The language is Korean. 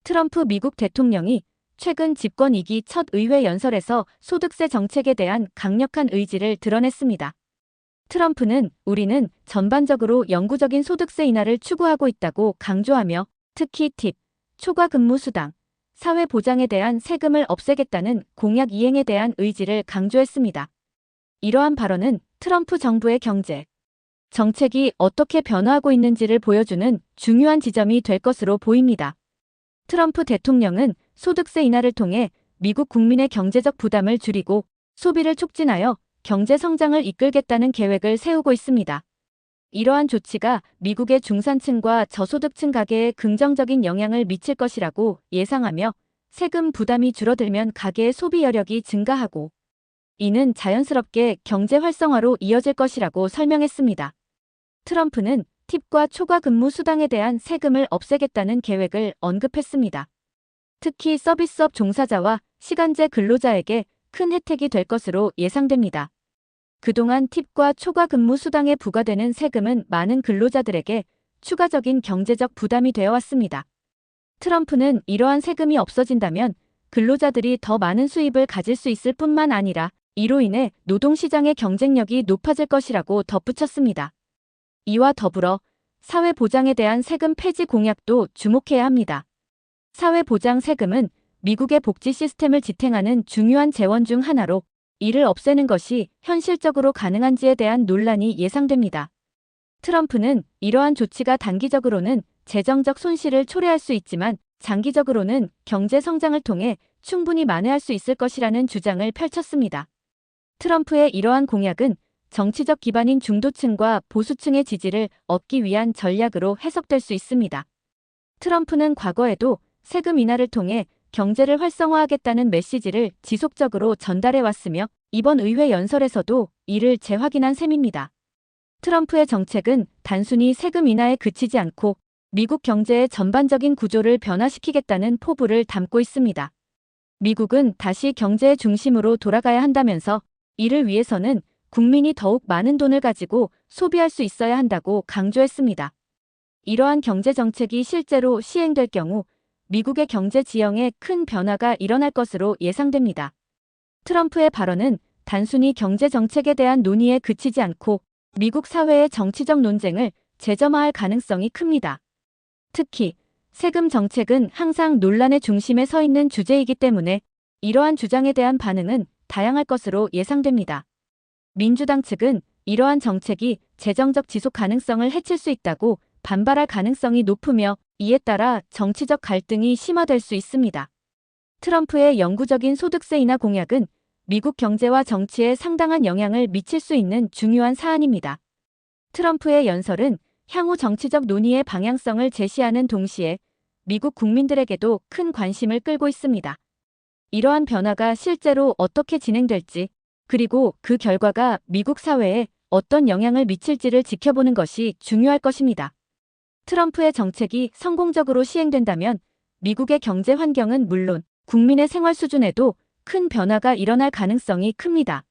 트럼프 미국 대통령이 최근 집권 2기 첫 의회 연설에서 소득세 정책에 대한 강력한 의지를 드러냈습니다. 트럼프는 우리는 전반적으로 영구적인 소득세 인하를 추구하고 있다고 강조하며 특히 팁, 초과 근무 수당, 사회 보장에 대한 세금을 없애겠다는 공약 이행에 대한 의지를 강조했습니다. 이러한 발언은 트럼프 정부의 경제 정책이 어떻게 변화하고 있는지를 보여주는 중요한 지점이 될 것으로 보입니다. 트럼프 대통령은 소득세 인하를 통해 미국 국민의 경제적 부담을 줄이고 소비를 촉진하여 경제 성장을 이끌겠다는 계획을 세우고 있습니다. 이러한 조치가 미국의 중산층과 저소득층 가계에 긍정적인 영향을 미칠 것이라고 예상하며 세금 부담이 줄어들면 가계의 소비 여력이 증가하고 이는 자연스럽게 경제 활성화로 이어질 것이라고 설명했습니다. 트럼프는 팁과 초과 근무 수당에 대한 세금을 없애겠다는 계획을 언급했습니다. 특히 서비스업 종사자와 시간제 근로자에게 큰 혜택이 될 것으로 예상됩니다. 그동안 팁과 초과 근무 수당에 부과되는 세금은 많은 근로자들에게 추가적인 경제적 부담이 되어 왔습니다. 트럼프는 이러한 세금이 없어진다면 근로자들이 더 많은 수입을 가질 수 있을 뿐만 아니라 이로 인해 노동시장의 경쟁력이 높아질 것이라고 덧붙였습니다. 이와 더불어 사회보장에 대한 세금 폐지 공약도 주목해야 합니다. 사회보장 세금은 미국의 복지 시스템을 지탱하는 중요한 재원 중 하나로 이를 없애는 것이 현실적으로 가능한지에 대한 논란이 예상됩니다. 트럼프는 이러한 조치가 단기적으로는 재정적 손실을 초래할 수 있지만 장기적으로는 경제 성장을 통해 충분히 만회할 수 있을 것이라는 주장을 펼쳤습니다. 트럼프의 이러한 공약은 정치적 기반인 중도층과 보수층의 지지를 얻기 위한 전략으로 해석될 수 있습니다. 트럼프는 과거에도 세금 인하를 통해 경제를 활성화하겠다는 메시지를 지속적으로 전달해왔으며 이번 의회 연설에서도 이를 재확인한 셈입니다. 트럼프의 정책은 단순히 세금 인하에 그치지 않고 미국 경제의 전반적인 구조를 변화시키겠다는 포부를 담고 있습니다. 미국은 다시 경제의 중심으로 돌아가야 한다면서 이를 위해서는 국민이 더욱 많은 돈을 가지고 소비할 수 있어야 한다고 강조했습니다. 이러한 경제 정책이 실제로 시행될 경우 미국의 경제 지형에 큰 변화가 일어날 것으로 예상됩니다. 트럼프의 발언은 단순히 경제 정책에 대한 논의에 그치지 않고 미국 사회의 정치적 논쟁을 재점화할 가능성이 큽니다. 특히 세금 정책은 항상 논란의 중심에 서 있는 주제이기 때문에 이러한 주장에 대한 반응은 다양할 것으로 예상됩니다. 민주당 측은 이러한 정책이 재정적 지속 가능성을 해칠 수 있다고 반발할 가능성이 높으며 이에 따라 정치적 갈등이 심화될 수 있습니다. 트럼프의 영구적인 소득세 인하 공약은 미국 경제와 정치에 상당한 영향을 미칠 수 있는 중요한 사안입니다. 트럼프의 연설은 향후 정치적 논의의 방향성을 제시하는 동시에 미국 국민들에게도 큰 관심을 끌고 있습니다. 이러한 변화가 실제로 어떻게 진행될지 그리고 그 결과가 미국 사회에 어떤 영향을 미칠지를 지켜보는 것이 중요할 것입니다. 트럼프의 정책이 성공적으로 시행된다면 미국의 경제 환경은 물론 국민의 생활 수준에도 큰 변화가 일어날 가능성이 큽니다.